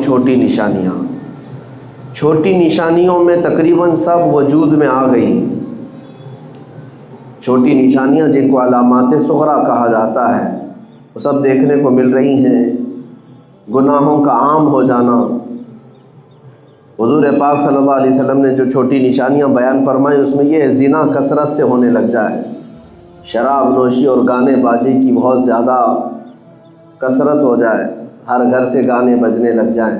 چھوٹی نشانیاں، چھوٹی نشانیوں میں تقریباً سب وجود میں آ گئی۔ چھوٹی نشانیاں جن کو علامات صغریٰ کہا جاتا ہے وہ سب دیکھنے کو مل رہی ہیں۔ گناہوں کا عام ہو جانا، حضور پاک صلی اللہ علیہ وسلم نے جو چھوٹی نشانیاں بیان فرمائی اس میں یہ ہے زنا کثرت سے ہونے لگ جائے، شراب نوشی اور گانے بازی کی بہت زیادہ کثرت ہو جائے، ہر گھر سے گانے بجنے لگ جائیں۔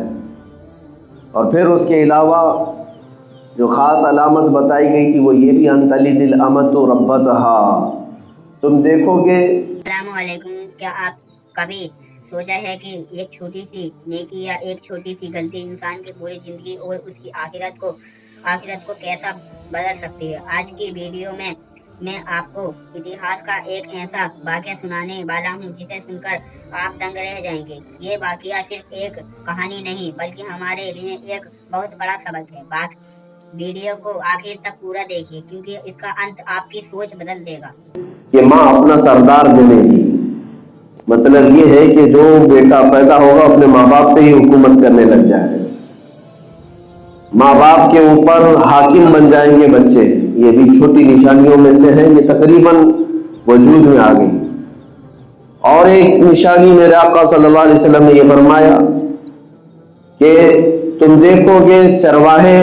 اور پھر اس کے علاوہ جو خاص علامت بتائی گئی تھی وہ یہ بھی ان تلد الامۃ ربتہا، تم دیکھو گے۔ السلام علیکم، کیا آپ کبھی سوچا ہے کہ ایک چھوٹی سی نیکی یا ایک چھوٹی سی غلطی انسان کی پوری زندگی اور اس کی آخرت کو کیسا بدل سکتی ہے؟ آج کی ویڈیو میں آپ کو اتہاس کا ایک ایسا واقعہ سنانے والا ہوں جسے سن کر آپ دنگ رہ جائیں گے۔ یہ واقعہ صرف ایک کہانی نہیں بلکہ ہمارے لیے ایک بہت بڑا سبق ہے۔ ویڈیو کو آخر تک پورا دیکھیے کیونکہ اس کا انت آپ کی سوچ بدل دے گا۔ کہ ماں اپنا سردار جنے گی، مطلب یہ ہے کہ جو بیٹا پیدا ہوگا اپنے ماں باپ پہ ہی حکومت کرنے لگ جائے، ماں باپ کے اوپر حاکم بن جائیں گے بچے۔ یہ بھی چھوٹی نشانیوں میں سے ہے، یہ تقریباً وجود میں آ گئی۔ اور ایک نشانی میرے آقا صلی اللہ علیہ وسلم نے یہ فرمایا کہ تم دیکھو گے چرواہے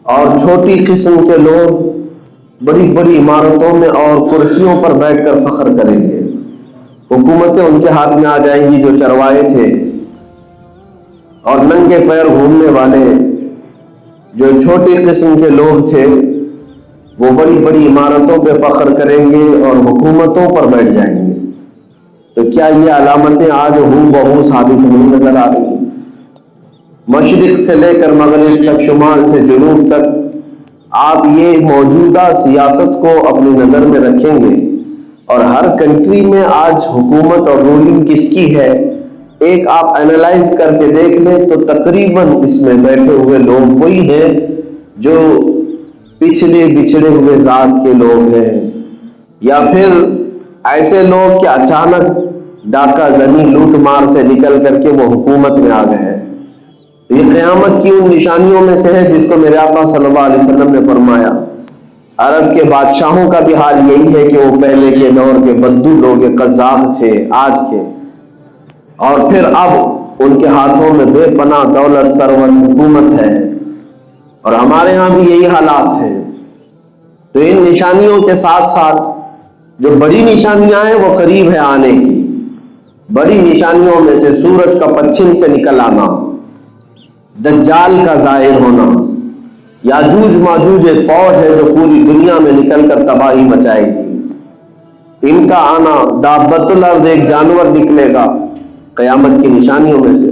اور چھوٹی قسم کے لوگ بڑی بڑی عمارتوں میں اور کرسیوں پر بیٹھ کر فخر کریں گے، حکومتیں ان کے ہاتھ میں آ جائیں گی۔ جو چرواہے تھے اور ننگے پیر گھومنے والے جو چھوٹی قسم کے لوگ تھے وہ بڑی بڑی عمارتوں پہ فخر کریں گے اور حکومتوں پر بیٹھ جائیں گے۔ تو کیا یہ علامتیں آج ہوں بہو ثابت نہیں نظر آ رہی؟ مشرق سے لے کر مغرب تک، شمال سے جنوب تک، آپ یہ موجودہ سیاست کو اپنی نظر میں رکھیں گے اور ہر کنٹری میں آج حکومت اور رولنگ کس کی ہے ایک آپ اینالائز کر کے دیکھ لیں تو تقریباً اس میں بیٹھے ہوئے لوگ وہی ہیں جو پچھلے بچھڑے ہوئے ذات کے لوگ ہیں، یا پھر ایسے لوگ کہ اچانک ڈاکہ زنی لوٹ مار سے نکل کر کے وہ حکومت میں آ گئے ہیں۔ یہ قیامت کی ان نشانیوں میں سے ہے جس کو میرے آقا صلی اللہ علیہ وسلم نے فرمایا۔ عرب کے بادشاہوں کا بھی حال یہی ہے کہ وہ پہلے کے دور کے بدو لوگ قذاب تھے آج کے، اور پھر اب ان کے ہاتھوں میں بے پناہ دولت ثروت حکومت ہے، اور ہمارے ہاں بھی یہی حالات ہیں۔ تو ان نشانیوں کے ساتھ ساتھ جو بڑی نشانیاں ہیں وہ قریب ہے آنے کی۔ بڑی نشانیوں میں سے سورج کا پچھم سے نکل آنا، دجال کا ظاہر ہونا، یاجوج ماجوج ایک فوج ہے جو پوری دنیا میں نکل کر تباہی مچائے گی، ان کا آنا، دابۃ الارض ایک جانور نکلے گا قیامت کی نشانیوں میں سے،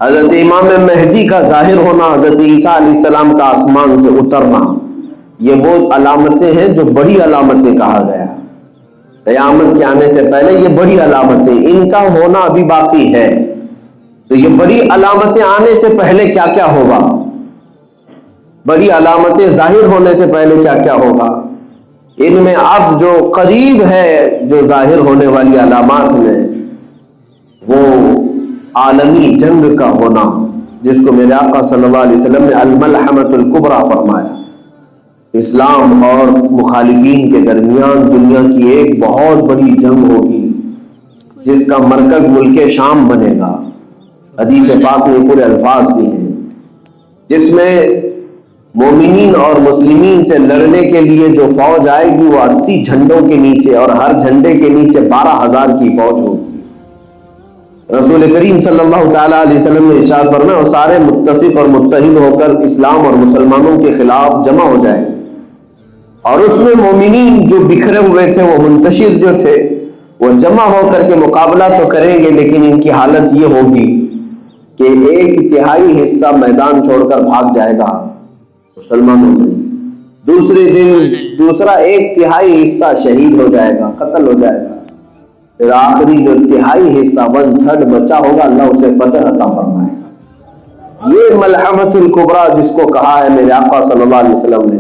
حضرت امام مہدی کا ظاہر ہونا، حضرت عیسیٰ علیہ السلام کا آسمان سے اترنا، یہ وہ علامتیں ہیں جو بڑی علامتیں کہا گیا۔ قیامت کے آنے سے پہلے یہ بڑی علامتیں، ان کا ہونا ابھی باقی ہے۔ تو یہ بڑی علامتیں آنے سے پہلے کیا کیا ہوگا، بڑی علامتیں ظاہر ہونے سے پہلے کیا کیا ہوگا، ان میں اب جو قریب ہے جو ظاہر ہونے والی علامات میں وہ عالمی جنگ کا ہونا، جس کو میرے آقا صلی اللہ علیہ وسلم نے الملحمۃ الکبریٰ فرمایا۔ اسلام اور مخالفین کے درمیان دنیا کی ایک بہت بڑی جنگ ہوگی جس کا مرکز ملک شام بنے گا۔ حدیث پاک میں پورے الفاظ بھی ہیں جس میں مومنین اور مسلمین سے لڑنے کے لیے جو فوج آئے گی وہ 80 جھنڈوں کے نیچے، اور ہر جھنڈے کے نیچے 12,000 کی فوج ہوگی۔ رسول کریم صلی اللہ تعالیٰ علیہ وسلم نے ارشاد فرمایا اور سارے متفق اور متحد ہو کر اسلام اور مسلمانوں کے خلاف جمع ہو جائے، اور اس میں مومنین جو بکھرے ہوئے تھے، وہ منتشر جو تھے، وہ جمع ہو کر کے مقابلہ تو کریں گے، لیکن ان کی حالت یہ ہوگی کہ ایک تہائی حصہ میدان چھوڑ کر بھاگ جائے گا مسلمانوں میں، دوسرے دن دوسرا ایک تہائی حصہ شہید ہو جائے گا، قتل ہو جائے گا، پھر آخری جو تہائی حصہ 1/3 بچا ہوگا اللہ اسے فتح عطا فرمائے گا۔ یہ ملحمۃ الکبریٰ جس کو کہا ہے میرے آقا صلی اللہ علیہ وسلم نے،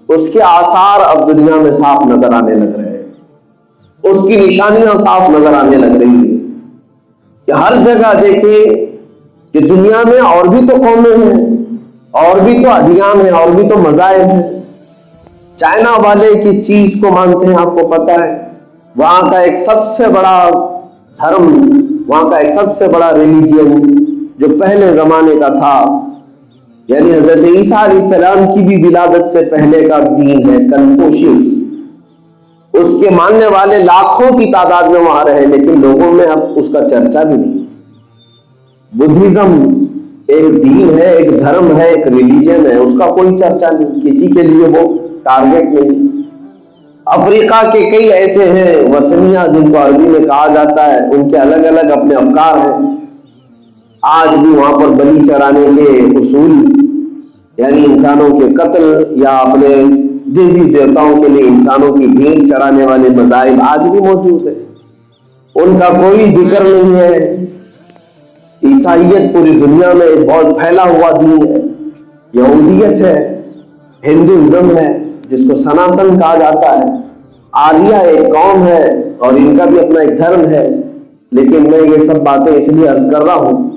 اس کے آثار اب دنیا میں صاف نظر آنے لگ رہے ہیں، اس کی نشانیاں صاف نظر آنے لگ رہی ہیں کہ ہر جگہ دیکھیں کہ دنیا میں اور بھی تو قومیں ہیں، اور بھی تو ادیان ہیں، اور بھی تو مذاہب ہیں۔ چائنا والے کس چیز کو مانتے ہیں آپ کو پتا ہے؟ وہاں کا ایک سب سے بڑا دھرم، وہاں کا ایک سب سے بڑا ریلیجن جو پہلے زمانے کا تھا، یعنی حضرت عیسیٰ علیہ السلام کی بھی ولادت سے پہلے کا دین ہے کنفوشیس۔ اس کے ماننے والے لاکھوں کی تعداد میں وہاں رہے، لیکن لوگوں میں اب اس کا چرچا بھی نہیں۔ بدھزم ایک دین ہے، ایک دھرم ہے، ایک ریلیجن ہے، اس کا کوئی چرچا نہیں، کسی کے لیے وہ ٹارگیٹ نہیں۔ افریقہ کے کئی ایسے ہیں وثنیہ جن کو عربی میں کہا جاتا ہے، ان کے الگ الگ اپنے افکار ہیں۔ آج بھی وہاں پر بلی چرانے کے اصول، یعنی انسانوں کے قتل یا اپنے دیوی دیوتاؤں کے لیے انسانوں کی بھیڑ چرانے والے مذاہب آج بھی موجود ہیں، ان کا کوئی ذکر نہیں ہے۔ عیسائیت پوری دنیا میں ایک بہت پھیلا ہوا دین ہے، یہودیت ہے، ہندوازم ہے جس کو سناتن کہا جاتا ہے، آریہ ایک قوم ہے اور ان کا بھی اپنا ایک دھرم ہے۔ لیکن میں یہ سب باتیں اس لیے عرض کر رہا ہوں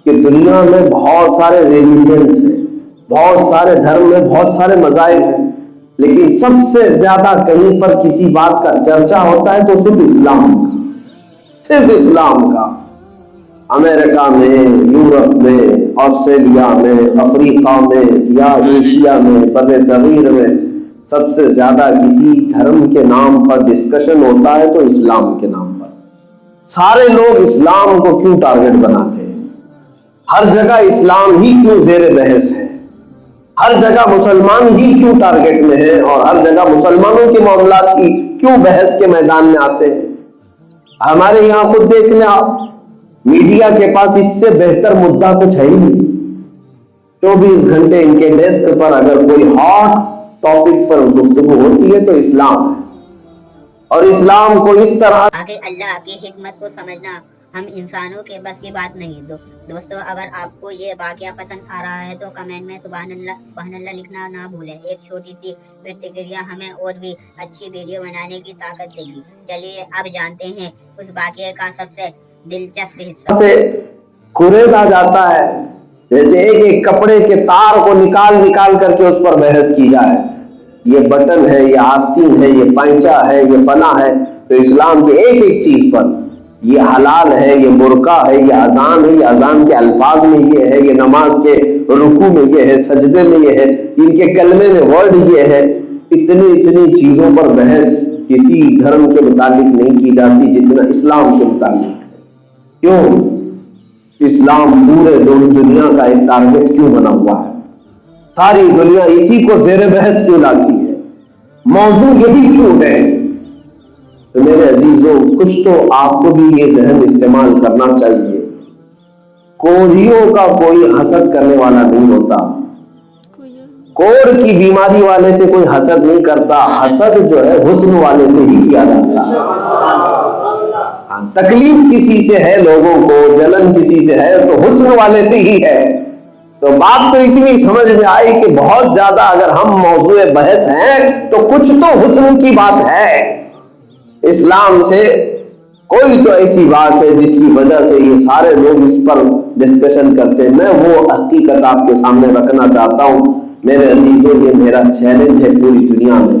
کہ دنیا میں بہت سارے ریلیجنز ہیں، بہت سارے دھرم ہیں، بہت سارے مذاہب ہیں، لیکن سب سے زیادہ کہیں پر کسی بات کا چرچا ہوتا ہے تو صرف اسلام کا، صرف اسلام کا۔ امریکہ میں، یورپ میں، آسٹریلیا میں، افریقہ میں یا ایشیا میں، بر صغیر میں سب سے زیادہ کسی دھرم کے نام پر ڈسکشن ہوتا ہے تو اسلام کے نام پر۔ سارے لوگ اسلام کو کیوں ٹارگٹ بناتے ہیں؟ ہر جگہ اسلام ہی کیوں زیر بحث ہے؟ ہر جگہ مسلمان ہی کیوں ٹارگٹ میں ہے اور ہر جگہ مسلمانوں کے معاملات ہی کیوں بحث کے میدان میں آتے ہیں؟ ہمارے یہاں خود دیکھ لیں آپ، میڈیا کے پاس اس سے بہتر مدعا کچھ ہے ہی نہیں۔ 24 گھنٹے ان کے ڈیسک پر اگر کوئی ہاٹ ٹاپک پر گفتگو ہوتی ہے تو اسلام ہے، اور اسلام کو اس طرح آگے اللہ کی حکمت کو سمجھنا ہم انسانوں کے بس کی بات نہیں۔ دوستو، اگر آپ کو یہ واقعہ پسند آ رہا ہے تو کمنٹ میں سبحان اللہ لکھنا نہ بھولیں۔ ایک چھوٹی سی پرتکریا ہمیں اور بھی اچھی ویڈیو بنانے کی طاقت دے گی۔ چلیے اب جانتے ہیں اس واقعے کا سب سے دلچسپ حصہ۔ سے کریدا جاتا ہے، جیسے ایک ایک کپڑے کے تار کو نکال کر کے اس پر بحث کی جائے، یہ بٹن ہے، یہ آستین ہے، یہ پائچا ہے، یہ فلاں ہے، تو اسلام کے ایک ایک چیز پر یہ حلال ہے، یہ برقع ہے، یہ اذان ہے، یہ اذان کے الفاظ میں یہ ہے، یہ نماز کے رکوع میں یہ ہے، سجدے میں یہ ہے، ان کے کلمے میں ورڈ یہ ہے۔ اتنی چیزوں پر بحث کسی دھرم کے متعلق نہیں کی جاتی جتنا اسلام کے متعلق ہے۔ کیوں؟ اسلام پورے دنیا کا ایک ٹارگٹ کیوں بنا ہوا ہے؟ ساری دنیا اسی کو زیر بحث کیوں لاتی ہے؟ موضوع یہی کیوں ہے؟ تو میرے عزیزوں، کچھ تو آپ کو بھی یہ ذہن استعمال کرنا چاہیے، کوڑھیوں کا کوئی حسد کرنے والا نہیں ہوتا، کوڑ کی بیماری والے سے کوئی حسد نہیں کرتا، حسد جو ہے حسن والے سے ہی کیا جاتا ہے۔ تکلیف کسی سے ہے لوگوں کو، جلن کسی سے ہے تو حسن والے سے ہی ہے۔ تو بات تو اتنی سمجھ میں آئی کہ بہت زیادہ اگر ہم موضوع بحث ہیں تو کچھ تو حسن کی بات ہے۔ اسلام سے کوئی تو ایسی بات ہے جس کی وجہ سے یہ سارے لوگ اس پر ڈسکشن کرتے ہیں۔ میں وہ حقیقت آپ کے سامنے رکھنا چاہتا ہوں میرے عزیزوں، یہ میرا چیلنج ہے پوری دنیا میں،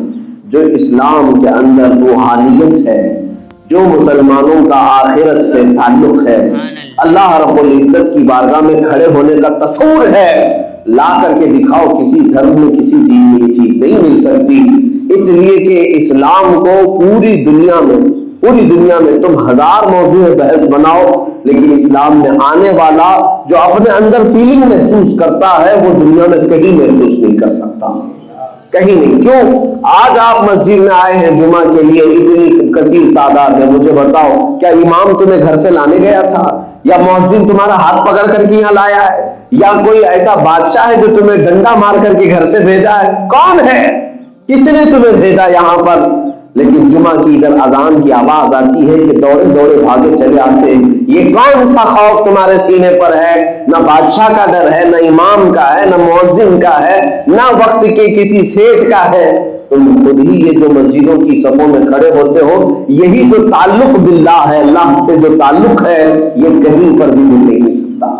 جو اسلام کے اندر روحانیت ہے، جو مسلمانوں کا آخرت سے تعلق ہے، اللہ رب العزت کی بارگاہ میں کھڑے ہونے کا تصور ہے، لا کر کے دکھاؤ۔ کسی دھرم میں، کسی دین میں یہ چیز نہیں مل سکتی، اس لیے کہ اسلام کو پوری دنیا میں تم ہزار موضوع بحث بناؤ، لیکن اسلام میں آنے والا جو اپنے اندر فیلنگ محسوس کرتا ہے وہ دنیا میں کہیں محسوس نہیں کر سکتا، کہیں نہیں۔ کیوں؟ آج آپ مسجد میں آئے ہیں جمعہ کے لیے، اتنی کثیر تعداد ہے، مجھے بتاؤ کیا امام تمہیں گھر سے لانے گیا تھا، یا مؤذن تمہارا ہاتھ پکڑ کر کے یہاں لایا ہے، یا کوئی ایسا بادشاہ ہے جو تمہیں ڈنڈا مار کر کے گھر سے بھیجا ہے؟ کون ہے؟ کس نے تمہیں بھیجا یہاں پر؟ لیکن جمعہ کی ادھر اذان کی آواز آتی ہے کہ دوڑے بھاگے چلے آتے ہیں۔ یہ کون سا خوف تمہارے سینے پر ہے؟ نہ بادشاہ کا ڈر ہے، نہ امام کا ہے، نہ مؤذن کا ہے، نہ وقت کے کسی سیٹ کا ہے۔ تم خود ہی یہ جو مسجدوں کی صفوں میں کھڑے ہوتے ہو، یہی جو تعلق باللہ ہے، اللہ سے جو تعلق ہے، یہ کہیں پر بھی مل نہیں سکتا۔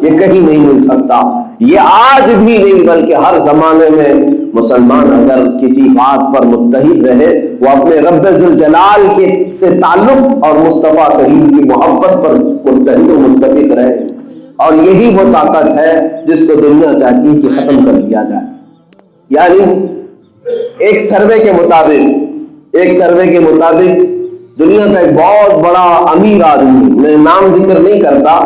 یہ کہیں نہیں مل سکتا. یہ آج بھی نہیں بلکہ ہر زمانے میں مسلمان اگر کسی بات پر متحد رہے وہ اپنے رب ذوالجلال کے سے تعلق اور مصطفیٰ کریم کی محبت پر متحد و متفق رہے. اور یہی وہ طاقت ہے جس کو دنیا چاہتی ہے کہ ختم کر دیا جائے. یعنی ایک سروے کے مطابق دنیا کا ایک بہت بڑا امیر آدمی، میں نام ذکر نہیں کرتا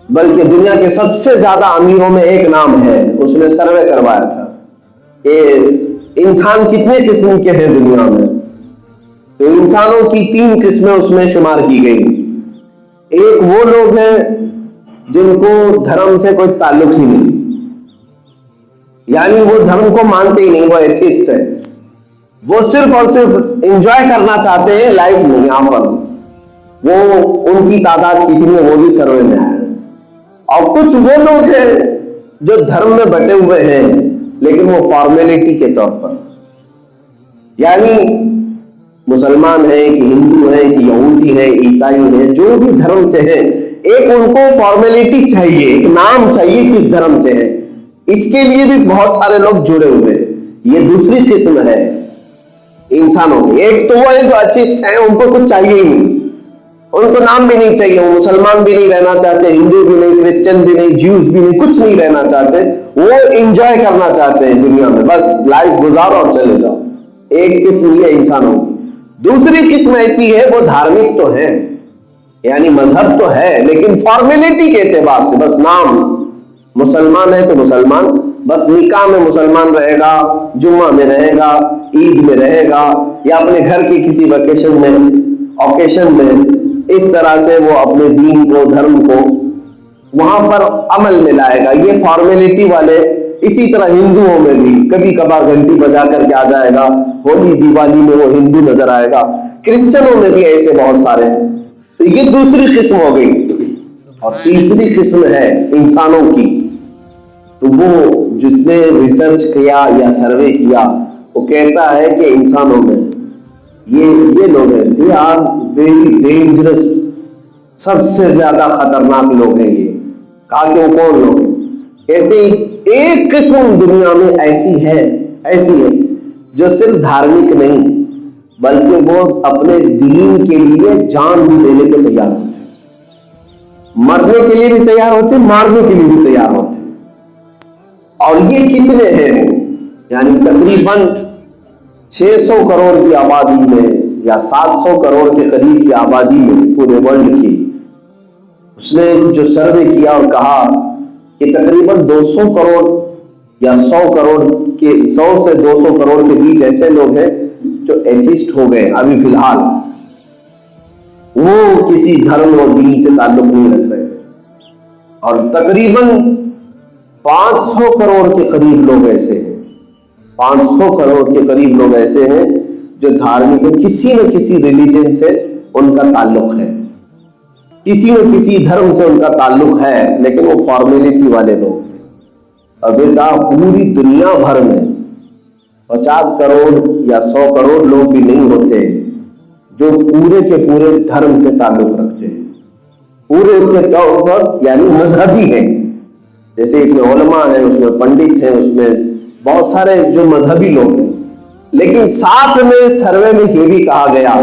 بلکہ دنیا کے سب سے زیادہ امیروں میں ایک نام ہے، اس نے سروے کروایا تھا کہ انسان کتنے قسم کے ہیں دنیا میں. تو انسانوں کی 3 قسمیں اس میں شمار کی گئی. ایک وہ لوگ ہیں جن کو دھرم سے کوئی تعلق ہی نہیں، یعنی وہ دھرم کو مانتے ہی نہیں، وہ ایتھیسٹ ہے. وہ صرف اور صرف انجوائے کرنا چاہتے ہیں لائف میں. یہاں پر وہ ان کی تعداد کتنی ہے وہ بھی سروے میں آیا. اور کچھ وہ لوگ ہیں جو دھرم میں بٹے ہوئے ہیں لیکن وہ فارمیلٹی کے طور پر، یعنی مسلمان ہیں کہ ہندو ہیں کہ یہودی ہیں عیسائی ہیں، جو بھی دھرم سے ہیں، ایک ان کو فارمیلٹی چاہیے، ایک نام چاہیے کس دھرم سے ہے. اس کے لیے بھی بہت سارے لوگ جڑے ہوئے. یہ دوسری قسم ہے انسانوں کی. ایک تو وہ ہے جو ایتھیسٹ ہیں، ان کو کچھ چاہیے ہی نہیں، ان کو نام بھی نہیں چاہیے، وہ مسلمان بھی نہیں رہنا چاہتے، ہندو بھی نہیں، کرسچن بھی نہیں، جیوز بھی نہیں، کچھ نہیں رہنا چاہتے. وہ انجوائے کرنا چاہتے ہیں دنیا میں، بس لائف گزارو اور چلے جاؤ. ایک قسم یہ انسانوں کی. دوسری قسم ایسی ہے وہ دھارمک تو ہے، یعنی مذہب تو ہے لیکن فارمیلٹی کے اعتبار سے بس نام. مسلمان ہے تو مسلمان، بس نکاح میں مسلمان رہے گا، جمعہ میں رہے گا، عید میں رہے گا، یا اپنے گھر کی کسی ویکیشن میں، اوکیشن میں، اس طرح سے وہ اپنے دین کو، دھرم کو وہاں پر عمل میں لائے گا. یہ فارمیلٹی والے. اسی طرح ہندوؤں میں بھی کبھی کبھار گھنٹی بجا کر کے آ جائے گا، ہولی دیوالی میں وہ ہندو نظر آئے گا. کرسچنوں میں بھی ایسے بہت سارے ہیں. تو یہ دوسری قسم ہو گئی. اور تیسری قسم ہے انسانوں کی. تو وہ جس نے ریسرچ کیا یا سروے کیا وہ کہتا ہے کہ انسانوں میں یہ لوگ ہیں، they are very dangerous، سب سے زیادہ خطرناک لوگ ہیں. یہ کہا کہ وہ کون لوگ ہیں؟ کہتے ہیں ایک قسم دنیا میں ایسی ہے جو صرف دھارمک نہیں بلکہ وہ اپنے دین کے لیے جان بھی دینے کو تیار ہوتے ہیں، مرنے کے لیے بھی تیار ہوتے ہیں، مارنے کے لیے بھی تیار ہوتے ہیں. اور یہ کتنے ہیں؟ یعنی تقریباً 600 کروڑ کی آبادی میں یا 700 کروڑ کے قریب کی آبادی میں پورے ورلڈ کی. اس نے جو سروے کیا اور کہا کہ تقریباً 200 کروڑ یا 100 سے 200 کروڑ کے بیچ ایسے لوگ ہیں جو ایتھیسٹ ہو گئے ابھی فی الحال. وہ کسی دھرم اور دین سے تعلق نہیں رکھ رہے. اور تقریباً 500 کروڑ کے قریب لوگ ایسے ہیں، 500 کروڑ کے قریب لوگ ایسے ہیں جو دھارمک ہیں، کسی نہ کسی ریلیجن سے ان کا تعلق ہے، کسی نہ کسی دھرم سے ان کا تعلق ہے، لیکن وہ فارمیلٹی والے لوگ ہیں. اب پوری دنیا بھر میں 50 کروڑ یا 100 کروڑ لوگ بھی نہیں ہوتے جو پورے کے پورے دھرم سے تعلق رکھتے ہیں، پورے کے طور پر یعنی مذہبی ہیں. جیسے اس میں علماء ہیں، اس میں پنڈت ہیں، اس میں بہت سارے جو مذہبی لوگ ہیں. لیکن ساتھ میں سروے میں یہ بھی کہا گیا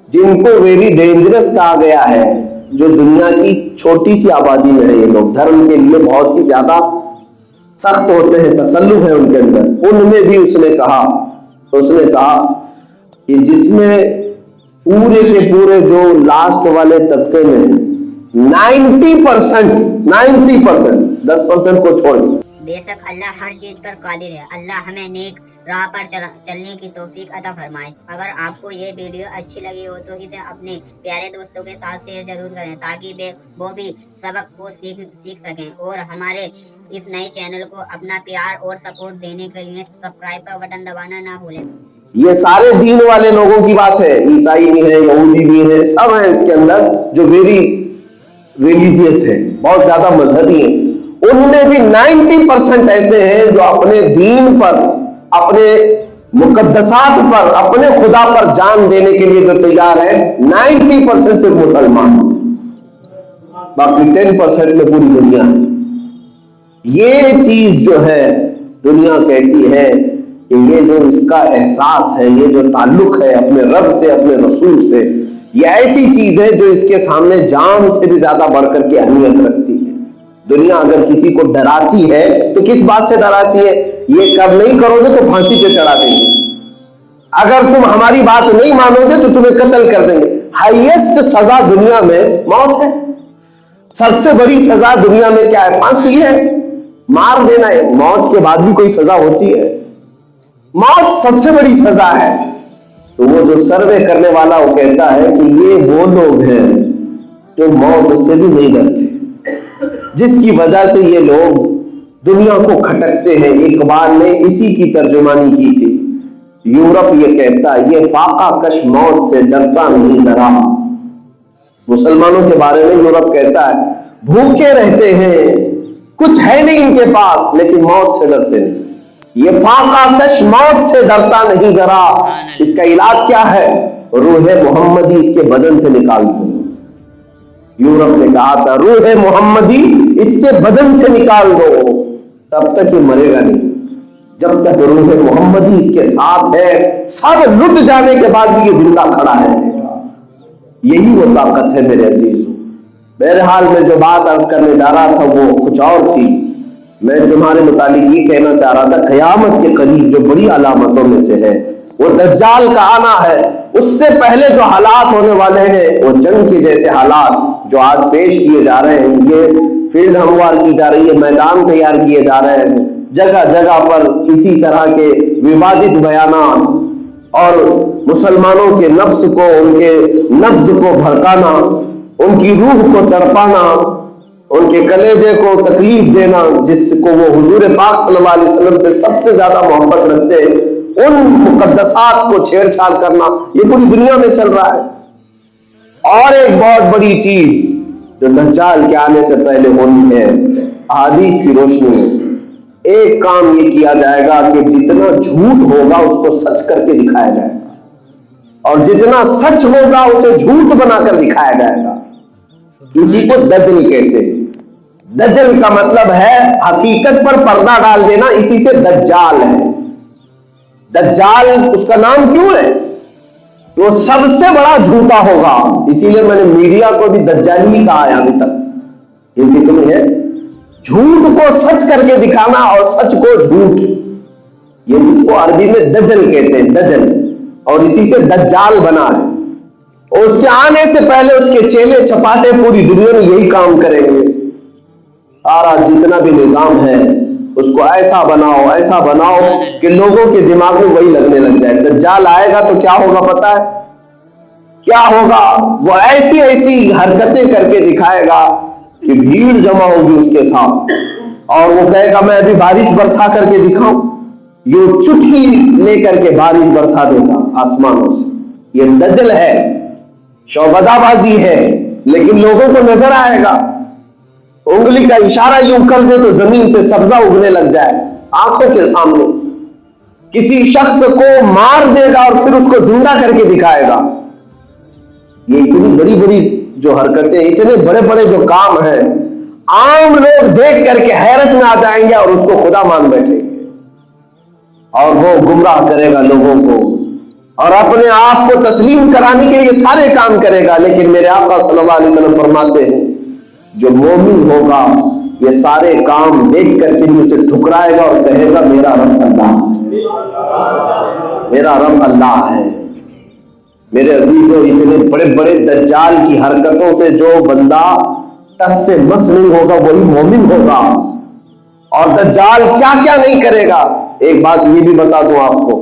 جن کو ویری ڈینجرس کہا گیا ہے، جو دنیا کی چھوٹی سی آبادی میں ہے، یہ لوگ دھرم کے لیے بہت ہی زیادہ سخت ہوتے ہیں، تسلط ہے ان کے اندر. ان میں بھی اس نے کہا کہ جس میں پورے کے پورے جو لاسٹ والے طبقے میں 90%، 10% کو چھوڑ. بے شک اللہ ہر چیز پر قادر ہے. اللہ ہمیں نیک راہ پر چلنے کی توفیق عطا فرمائے. اگر آپ کو یہ ویڈیو اچھی لگی ہو تو اسے اپنے پیارے دوستوں کے ساتھ شیئر ضرور کریں تاکہ وہ بھی سبق کو سیکھ سکیں. اور ہمارے اس نئے چینل کو اپنا پیار اور سپورٹ دینے کے لیے سبسکرائب کا بٹن دبانا نہ بھولیں. یہ سارے دین والے لوگوں کی بات ہے، عیسائی بھی ہیں، یہودی بھی ہیں، سب ہیں اس کے اندر جو ویری ریلیجیس ہیں، بہت زیادہ مذہبی ہیں. ان میں بھی 90% ایسے ہیں جو اپنے دین پر، اپنے مقدسات پر، اپنے خدا پر جان دینے کے لیے جو تیار ہے. 90% صرف مسلمان، باقی 10% میں پوری دنیا ہے. یہ چیز جو ہے دنیا کہتی ہے کہ یہ جو اس کا احساس ہے، یہ جو تعلق ہے اپنے رب سے، اپنے رسول سے، یہ ایسی چیز ہے جو اس کے سامنے جان سے بھی زیادہ بڑھ کر کے اہمیت رکھتی ہے۔ دنیا اگر کسی کو ڈراتی ہے تو کس بات سے ڈراتی ہے؟ یہ کب نہیں کرو گے تو پھانسی پہ چڑھا دیں گے، اگر تم ہماری بات نہیں مانو گے تو تمہیں قتل کر دیں گے۔ ہائیسٹ سزا دنیا میں موت ہے، سب سے بڑی سزا دنیا میں کیا ہے؟ پھانسی ہے، مار دینا ہے۔ موت کے بعد بھی کوئی سزا ہوتی ہے؟ موت سب سے بڑی سزا ہے۔ تو وہ جو سروے کرنے والا وہ کہتا ہے کہ یہ وہ لوگ ہیں جو موت سے بھی نہیں ڈرتے، جس کی وجہ سے یہ لوگ دنیا کو کھٹکتے ہیں۔ اقبال نے اسی کی ترجمانی کی تھی۔ یورپ یہ کہتا ہے یہ فاقہ کش موت سے ڈرتا نہیں ڈرا۔ مسلمانوں کے بارے میں یورپ کہتا ہے بھوکے رہتے ہیں، کچھ ہے نہیں ان کے پاس، لیکن موت سے ڈرتے نہیں۔ یہ فاقہ کش موت سے ڈرتا نہیں ذرا، اس کا علاج کیا ہے؟ روح محمدی اس کے بدن سے نکال دو۔ یورپ نے کہا تھا روح محمدی اس کے بدن سے نکال دو، تب تک یہ مرے گا نہیں۔ جب تک روح محمدی اس کے ساتھ ہے، سب لٹ جانے کے بعد بھی یہ زندہ کھڑا ہے۔ یہی وہ طاقت ہے میرے عزیزوں۔ بہرحال میں جو بات عرض کرنے جا رہا تھا وہ کچھ اور تھی۔ میں تمہارے متعلق یہ کہنا چاہ رہا تھا قیامت کے قریب جو بڑی علامتوں میں سے ہے وہ دجال کا آنا ہے۔ اس سے پہلے جو حالات ہونے والے ہیں وہ جنگ کے جیسے حالات جو آج پیش کیے جا رہے ہیں، یہ فیلڈ ہموار کی جا رہی ہے، میدان تیار کیے جا رہے ہیں، جگہ جگہ پر اسی طرح کے ووادت بیانات اور مسلمانوں کے نفس کو، ان کے نبض کو بھڑکانا، ان کی روح کو تڑپانا، ان کے کلیجے کو تکلیف دینا، جس کو وہ حضور پاک صلی اللہ علیہ وسلم سے سب سے زیادہ محبت رکھتے ہیں، ان مقدسات کو چھیڑ چھاڑ کرنا، یہ پوری دنیا میں چل رہا ہے۔ اور ایک بہت بڑی چیز جو دجال کے آنے سے پہلے ہونی ہے، احادیث کی روشنی میں ایک کام یہ کیا جائے گا کہ جتنا جھوٹ ہوگا اس کو سچ کر کے دکھایا جائے گا، اور جتنا سچ ہوگا اسے جھوٹ بنا کر دکھایا جائے گا۔ اسی کو دجل کہتے ہیں۔ دجل کا مطلب ہے حقیقت پر پردہ ڈال دینا، اسی سے دجال ہے۔ دجال اس کا نام کیوں ہے؟ وہ سب سے بڑا جھوٹا ہوگا، اسی لیے میں نے میڈیا کو بھی دجالی کہا ہے ابھی تک۔ یہ کتنی ہے؟ جھوٹ کو سچ کر کے دکھانا اور سچ کو جھوٹ، یہ اس کو عربی میں دجل کہتے ہیں، دجل، اور اسی سے دجال بنا ہے۔ اور اس کے آنے سے پہلے اس کے چیلے چپاٹے پوری دنیا میں یہی کام کریں گے۔ سارا جتنا بھی نظام ہے اس کو ایسا بناؤ کہ لوگوں کے دماغ میں وہی لگنے لگ جائے۔ دجال آئے گا تو کیا ہوگا پتا ہے؟ کیا ہوگا؟ وہ ایسی حرکتیں کر کے دکھائے گا کہ بھیڑ جمع ہوگی اس کے ساتھ، اور وہ کہے گا میں ابھی بارش برسا کر کے دکھاؤں۔ یہ چٹکی لے کر کے بارش برسا دے گا آسمانوں سے۔ یہ دجل ہے، شعبدہ بازی ہے، لیکن لوگوں کو نظر آئے گا۔ انگلی کا اشارہ یوں کر دے تو زمین سے سبزہ اگنے لگ جائے آنکھوں کے سامنے۔ کسی شخص کو مار دے گا اور پھر اس کو زندہ کر کے دکھائے گا۔ یہ اتنی بڑی بڑی جو حرکتیں، اتنے بڑے بڑے جو کام ہیں، عام لوگ دیکھ کر کے حیرت میں آ جائیں گے اور اس کو خدا مان بیٹھیں گے، اور وہ گمراہ کرے گا لوگوں کو اور اپنے آپ کو تسلیم کرانے کے لیے سارے کام کرے گا۔ لیکن میرے آقا صلی اللہ علیہ وسلم فرماتے ہیں جو مومن ہوگا یہ سارے کام دیکھ کر کے بھی اسے ٹھکرائے گا اور کہے گا میرا رب اللہ ہے، میرا رب اللہ ہے۔ میرے عزیزوں، اتنے بڑے بڑے دجال کی حرکتوں سے جو بندہ ٹس سے مس نہیں ہوگا وہی مومن ہوگا۔ اور دجال کیا کیا نہیں کرے گا، ایک بات یہ بھی بتا دوں آپ کو،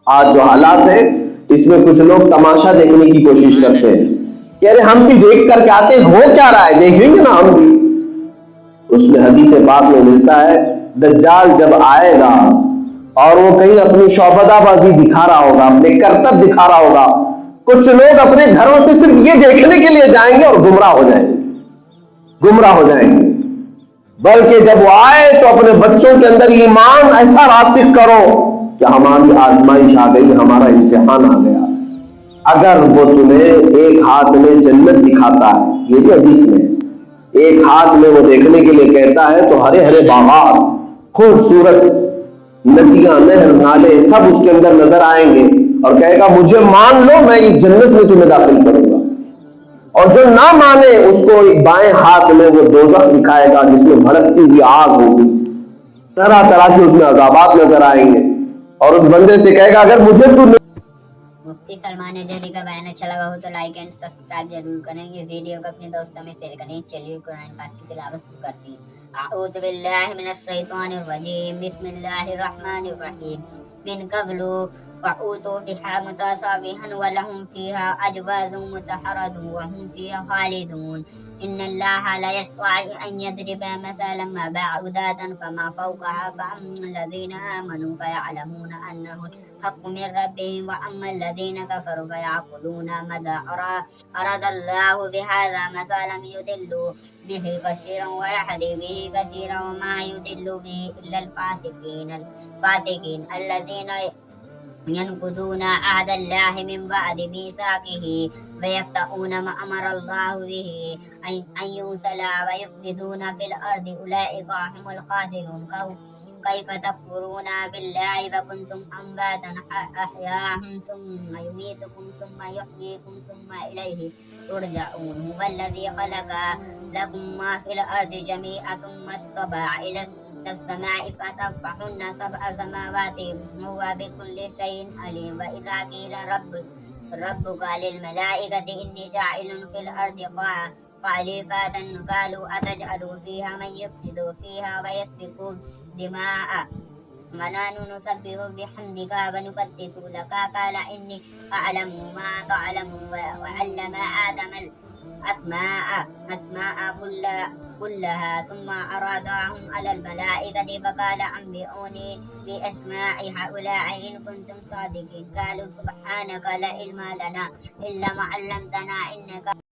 آج جو حالات ہیں اس میں کچھ لوگ تماشا دیکھنے کی کوشش کرتے ہیں کہ ارے ہم بھی دیکھ کر کے آتے ہیں، ہو کیا رہا ہے دیکھیں گے نا ہم بھی۔ اس میں حدیث پاک میں ملتا ہے دجال جب آئے گا اور وہ کہیں اپنی شعبدہ بازی دکھا رہا ہوگا، اپنے کرتب دکھا رہا ہوگا، کچھ لوگ اپنے گھروں سے صرف یہ دیکھنے کے لیے جائیں گے اور گمراہ ہو جائیں گے۔ بلکہ جب وہ آئے تو اپنے بچوں کے اندر ایمان ایسا راسخ کرو کہ ہماری آزمائش آ گئی، ہمارا امتحان آ گیا۔ اگر وہ تمہیں ایک ہاتھ میں جنت دکھاتا ہے، یہ بھی حدیث میں ہے، ایک ہاتھ میں وہ دیکھنے کے لیے کہتا ہے تو ہرے ہرے باغات، خوبصورت ندیاں، نہر، نالے سب اس کے اندر نظر آئیں گے، اور کہے گا مجھے مان لو میں اس جنت میں تمہیں داخل کروں گا۔ اور جو نہ مانے اس کو ایک بائیں ہاتھ میں وہ دوزخ دکھائے گا جس میں بھڑکتی ہوئی آگ ہوگی، طرح طرح کے اس میں عذابات نظر آئیں گے، اور اس بندے سے کہے گا اگر مجھے تو مفتی سلمان جدید کا بیان اچھا لگا ہو تو لائک اینڈ سبسکرائب ضرور کریں، اس ویڈیو کو اپنے دوستوں میں شیئر کریں۔ چلیے قرآن پاک کی تلاوت شروع کرتے ہیں۔ اعوذ باللہ من الشیطان الرجیم، بسم اللہ الرحمن الرحیم۔ من قبل وأوتوا بها متشابها ولهم فيها أزواج مطهرة وهم فيها خالدون إن الله لا يستطيع أن يضرب مثلا ما بعوضة فما فوقها فأما الذين آمنوا فيعلمون أنه الحق من ربهم وأما الذين كفروا فيعقلون ماذا أراد الله بهذا مثلا يضل به كثيرا ويهدي به كثيرا وما يضل به إلا الفاسقين الذين ينقضون عهد الله من بعد ميثاقه ويقطعون ما أمر الله به أن يوصل ويفسدون في الأرض أولئك هم الخاسرون كيف تكفرون بالله وكنتم أمواتا أحياء ثم يميتكم ثم يحييكم ثم إليه ترجعون هو الذي خلق لكم ما في الأرض جميعا ثم استوى إلى السماء فسبحن سبع سماوات وهو بكل شيء عليم وإذا قيل ربك للملائكة إني جاعل في الأرض خليفة قالوا أتجعل فيها من يفسد فيها ويسفك دماء ونحن نسبح بحمدك ونقدس لك قال إني أعلم ما تعلمون وعلم آدم الأسماء كلها ثم عرضهم على الملائكة فقال أنبئوني بأسماء هؤلاء إن كنتم صادقين قالوا سبحانك لا علم لنا إلا ما علمتنا إنك